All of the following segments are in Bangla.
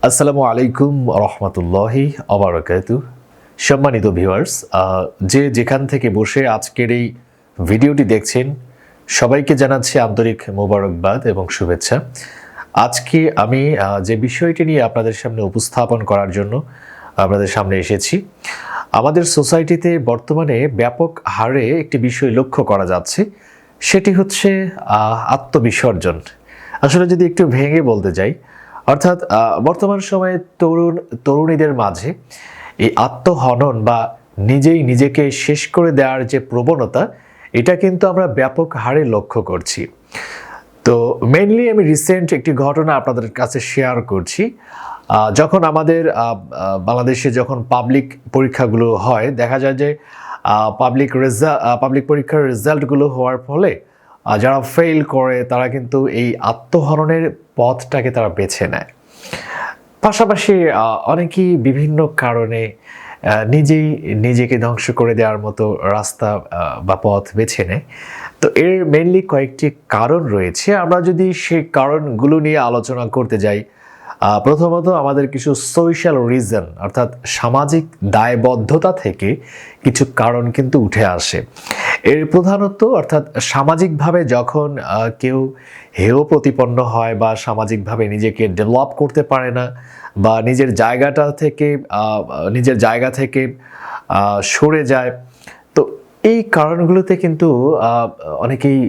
আসসালামু আলাইকুম রহমতুল্লাহি আবারাকাতু। সম্মানিত ভিউয়ার্স, যে যেখান থেকে বসে আজকের এই ভিডিওটি দেখছেন সবাইকে জানাচ্ছি আন্তরিক মোবারকবাদ এবং শুভেচ্ছা। আজকে আমি যে বিষয়টি নিয়ে আপনাদের সামনে উপস্থাপন করার জন্য আপনাদের সামনে এসেছি, আমাদের সোসাইটিতে বর্তমানে ব্যাপক হারে একটি বিষয় লক্ষ্য করা যাচ্ছে, সেটি হচ্ছে আত্মবিসর্জন। আসলে যদি একটু ভেঙে বলতে যাই, অর্থাৎ বর্তমান সময়ে তরুণীদের মাঝে এই আত্মহনন বা নিজেই নিজেকে শেষ করে দেওয়ার যে প্রবণতা, এটা কিন্তু আমরা ব্যাপক হারে লক্ষ্য করছি। তো মেইনলি আমি রিসেন্ট একটি ঘটনা আপনাদের কাছে শেয়ার করছি। যখন আমাদের বাংলাদেশে যখন পাবলিক পরীক্ষাগুলো হয়, দেখা যায় যে পাবলিক পরীক্ষার রেজাল্টগুলো হওয়ার ফলে যারা ফেল করে তারা কিন্তু এই আত্মহননের পথটাকে তারা বেছে নেয়। পাশাপাশি অনেকেই বিভিন্ন কারণে নিজেই নিজেকে ধ্বংস করে দেওয়ার মতো রাস্তা বা পথ বেছে নেয়। তো এর মেইনলি কয়েকটি কারণ রয়েছে। আমরা যদি সেই কারণগুলো নিয়ে আলোচনা করতে যাই, প্রথমত আমাদের কিছু সোশ্যাল রিজন অর্থাৎ সামাজিক দায়বদ্ধতা থেকে কিছু কারণ কিন্তু উঠে আসে। এর প্রধানত অর্থাৎ সামাজিকভাবে যখন কেউ হেয় প্রতিপন্ন হয় বা সামাজিকভাবে নিজেকে ডেভেলপ করতে পারে না বা নিজের জায়গা থেকে সরে যায়, তো এই কারণগুলোতে কিন্তু অনেকেই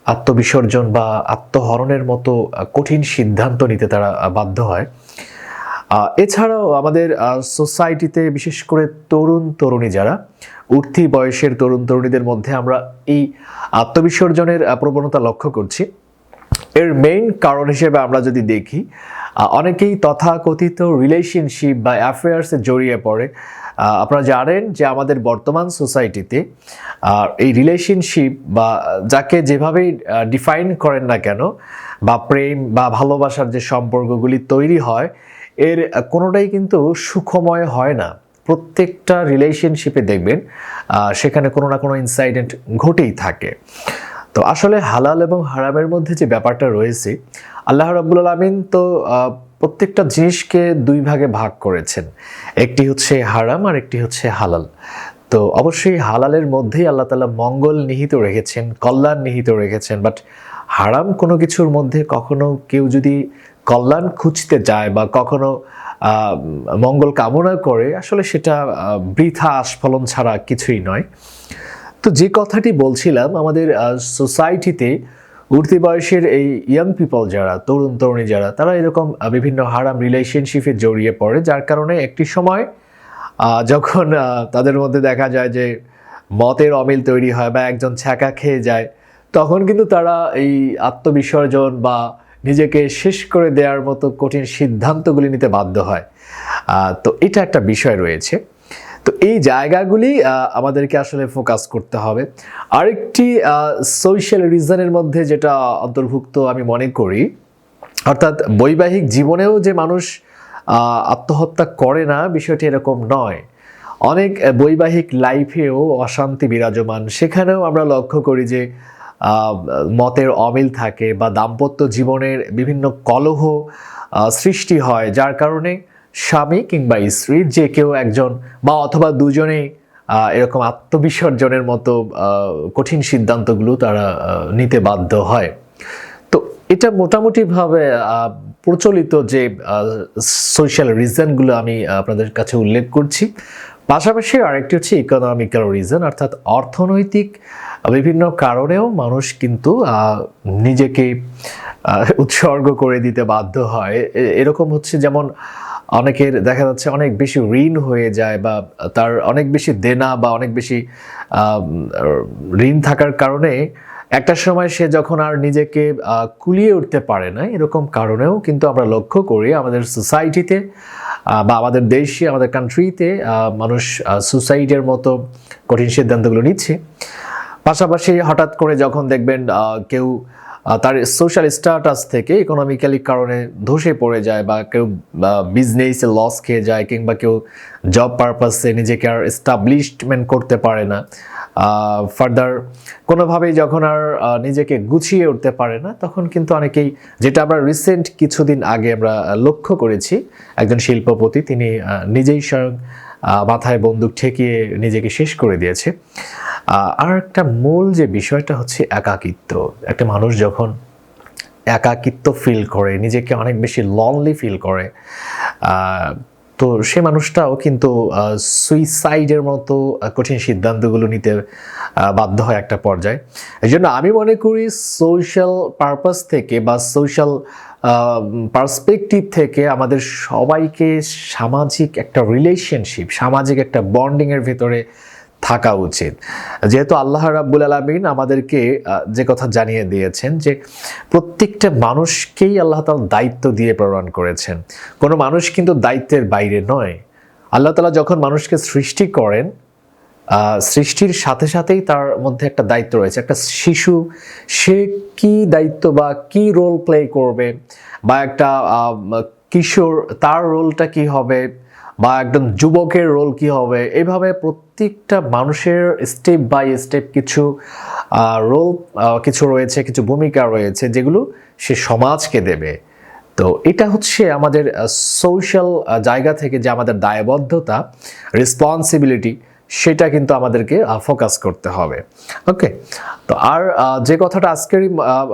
আত্মবিসর্জন বা আত্মহরণের মতো কঠিন সিদ্ধান্ত নিতে তারা বাধ্য হয়। এছাড়াও আমাদের সোসাইটিতে বিশেষ করে তরুণী যারা উঠতি বয়সের তরুণীদের মধ্যে আমরা এই আত্মবিসর্জনের প্রবণতা লক্ষ্য করছি। এর মেইন কারণ হিসেবে আমরা যদি দেখি, অনেকেই তথাকথিত রিলেশনশিপ বা অ্যাফেয়ার্সে জড়িয়ে পড়ে। আপনারা জানেন যে আমাদের বর্তমান সোসাইটিতে এই রিলেশনশিপ বা যাকে যেভাবেই ডিফাইন করেন না কেন, বা প্রেম বা ভালোবাসার যে সম্পর্কগুলি তৈরি হয়, এর কোনোটাই কিন্তু সুখময় হয় না। প্রত্যেকটা রিলেশনশিপে দেখবেন সেখানে কোনো না কোনো ইনসাইডেন্ট ঘটেই থাকে। তো আসলে হালাল এবং হারামের মধ্যে যে ব্যাপারটা রয়েছে, আল্লাহ রাব্বুল আলামিন তো প্রত্যেকটা জিনিসকে দুই ভাগে ভাগ করেছেন, একটি হচ্ছে হারাম আর একটি হচ্ছে হালাল। তো অবশ্যই হালালের মধ্যেই আল্লাহ তাআলা মঙ্গল নিহিত রেখেছেন, কল্যাণ নিহিত রেখেছেন। বাট হারাম কোনো কিছুর মধ্যে কখনো কেউ যদি কল্যাণ খুঁজতে যায় বা কখনো মঙ্গল কামনা করে, আসলে সেটা বৃথা আস্ফলন ছাড়া কিছুই নয়। তো যে কথাটি বলছিলাম, আমাদের সোসাইটিতে উঠতি বয়সের এই ইয়াং পিপল যারা, তরুণী যারা, তারা এরকম বিভিন্ন হারাম রিলেশনশিপে জড়িয়ে পড়ে, যার কারণে একটি সময় যখন তাদের মধ্যে দেখা যায় যে মতের অমিল তৈরি হয় বা একজন ছ্যাঁকা খেয়ে যায়, তখন কিন্তু তারা এই আত্মবিসর্জন বা নিজেকে শেষ করে দেওয়ার মতো কঠিন সিদ্ধান্তগুলি নিতে বাধ্য হয়। তো এটা একটা বিষয় রয়েছে। তো এই জায়গাগুলি আমাদেরকে আসলে ফোকাস করতে হবে। আরেকটি সোশ্যাল রিজনের মধ্যে যেটা অন্তর্ভুক্ত আমি মনে করি, অর্থাৎ বৈবাহিক জীবনেও যে মানুষ আত্মহত্যা করে না, বিষয়টি এরকম নয়। অনেক বৈবাহিক লাইফেও অশান্তি বিরাজমান, সেখানেও আমরা লক্ষ্য করি যে মতের অমিল থাকে বা দাম্পত্য জীবনের বিভিন্ন কলহ সৃষ্টি হয়, যার কারণে স্বামী কিংবা স্ত্রী যে কেউ একজন বা অথবা দুজনেই এরকম আত্মবিসর্জনের মতো কঠিন সিদ্ধান্তগুলো তারা নিতে বাধ্য হয়। তো এটা মোটামুটিভাবে প্রচলিত যে সোশ্যাল রিজনগুলো আমি আপনাদের কাছে উল্লেখ করছি। পাশাপাশি আরেকটি হচ্ছে ইকোনমিক্যাল রিজন, অর্থাৎ অর্থনৈতিক বিভিন্ন কারণেও মানুষ কিন্তু নিজেকে উৎসর্গ করে দিতে বাধ্য হয়। এরকম হচ্ছে, যেমন অনেকের দেখা যাচ্ছে অনেক বেশি ঋণ হয়ে যায় বা তার অনেক বেশি দেনা বা অনেক বেশি ঋণ থাকার কারণে একটা সময় সে যখন আর নিজেকে কুলিয়ে উঠতে পারে না, এরকম কারণেও কিন্তু আমরা লক্ষ্য করি আমাদের সোসাইটিতে বা আমাদের দেশে, আমাদের কান্ট্রিতে মানুষ সুসাইডের মতো কঠিন সিদ্ধান্তগুলো নিচ্ছে। পাশাপাশি হঠাৎ করে যখন দেখবেন কেউ তার সোশ্যাল স্ট্যাটাস থেকে ইকোনমিক্যালি কারণে ধসে পড়ে যায়, বা কেউ বিজনেসে লস খেয়ে যায়, কিংবা কেউ জব পারপাসে নিজেকে আর এস্টাবলিশমেন্ট করতে পারে না, ফার্দার কোনোভাবেই যখন আর নিজেকে গুছিয়ে উঠতে পারে না, তখন কিন্তু অনেকেই, যেটা আমরা রিসেন্ট কিছুদিন আগে আমরা লক্ষ্য করেছি, একজন শিল্পপতি তিনি নিজেই স্বয়ং মাথায় বন্দুক ঠেকিয়ে নিজেকে শেষ করে দিয়েছে। আর একটা মূল যে বিষয়টা হচ্ছে একাকিত্ব। একটা মানুষ যখন একাকিত্ব ফিল করে, নিজেকে অনেক বেশি লনলি ফিল করে, তো সে মানুষটাও কিন্তু সুইসাইডের মতো কঠিন সিদ্ধান্তগুলো নিতে বাধ্য হয় একটা পর্যায়ে। এই জন্য আমি মনে করি সোশ্যাল পারপাস থেকে বা সোশ্যাল পার্সপেক্টিভ থেকে আমাদের সবাইকে সামাজিক একটা রিলেশনশিপ, সামাজিক একটা বন্ডিংয়ের ভিতরে থাকা উচিত। যেহেতু আল্লাহ রাব্বুল আলামিন আমাদেরকে যে কথা জানিয়ে দিয়েছেন যে প্রত্যেকটা মানুষকেই আল্লাহ তাআলা দায়িত্ব দিয়ে প্রেরণ করেছেন, কোনো মানুষ কিন্তু দায়িত্বের বাইরে নয়। আল্লাহ তাআলা যখন মানুষকে সৃষ্টি করেন, সৃষ্টির সাথে সাথেই তার মধ্যে একটা দায়িত্ব রয়েছে। একটা শিশু, সে কি দায়িত্ব বা কি রোল প্লে করবে, বা একটা কিশোর, তার রোলটা কি হবে, বা একজন যুবকের রোল কি হবে, এইভাবে প্রত্যেকটা মানুষের স্টেপ বাই স্টেপ কিছু রোল, কিছু রয়েছে, কিছু ভূমিকা রয়েছে যেগুলো সে সমাজকে দেবে। তো এটা হচ্ছে আমাদের সোশ্যাল জায়গা থেকে যে আমাদের দায়বদ্ধতা, রেসপন্সিবিলিটি, সেটা কিন্তু আমাদেরকে ফোকাস করতে হবে। ওকে, তো আর যে কথাটা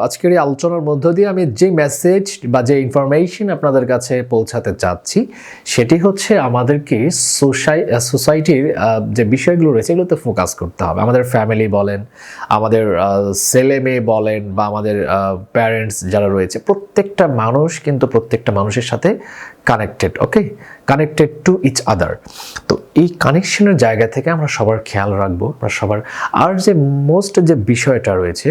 আজকের এই আলোচনার মধ্য দিয়ে আমি যে মেসেজ বা যে ইনফরমেশন আপনাদের কাছে পৌঁছাতে চাচ্ছি, সেটি হচ্ছে আমাদেরকে সোসাইটির যে বিষয়গুলো রয়েছে এগুলোতে ফোকাস করতে হবে। আমাদের ফ্যামিলি বলেন, আমাদের ছেলে মেয়ে বলেন, বা আমাদের প্যারেন্টস যারা রয়েছে, প্রত্যেকটা মানুষ কিন্তু প্রত্যেকটা মানুষের সাথে connected. Okay, connected to each other. তো এই কানেকশনের জায়গা থেকে আমরা সবার খেয়াল রাখবো, আমরা সবার। আর যে মোস্ট যে বিষয়টা রয়েছে,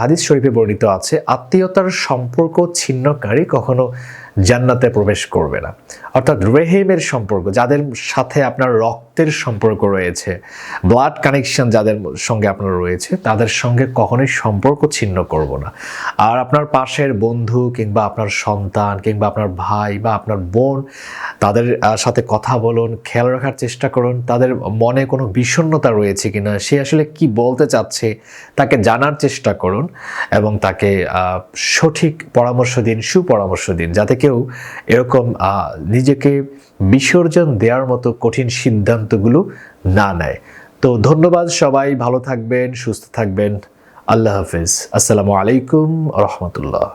হাদিস শরীফে বর্ণিত আছে, আত্মীয়তার সম্পর্ক ছিন্নকারী কখনো জান্নাতে প্রবেশ করবে না। অর্থাৎ রেহেমের সম্পর্ক, যাদের সাথে আপনার রক্তের সম্পর্ক রয়েছে, ব্লাড কানেকশন যাদের সঙ্গে আপনার রয়েছে, তাদের সঙ্গে কখনোই সম্পর্ক ছিন্ন করব না। আর আপনার পাশের বন্ধু কিংবা আপনার সন্তান কিংবা আপনার ভাই বা আপনার বোন, তাদের সাথে কথা বলুন, খেয়াল রাখার চেষ্টা করুন তাদের মনে কোনো বিষণ্ণতা রয়েছে কিনা, সে আসলে কি বলতে চাচ্ছে, তাকে জানার চেষ্টা করুন এবং তাকে সঠিক পরামর্শ দিন, সুপরামর্শ দিন, যাতে কেউ এরকম নিজেকে বিসর্জন দেওয়ার মতো কঠিন সিদ্ধান্তগুলো না নেয়। তো ধন্যবাদ, সবাই ভালো থাকবেন, সুস্থ থাকবেন। আল্লাহ হাফেজ। আসসালামু আলাইকুম রহমতুল্লাহ।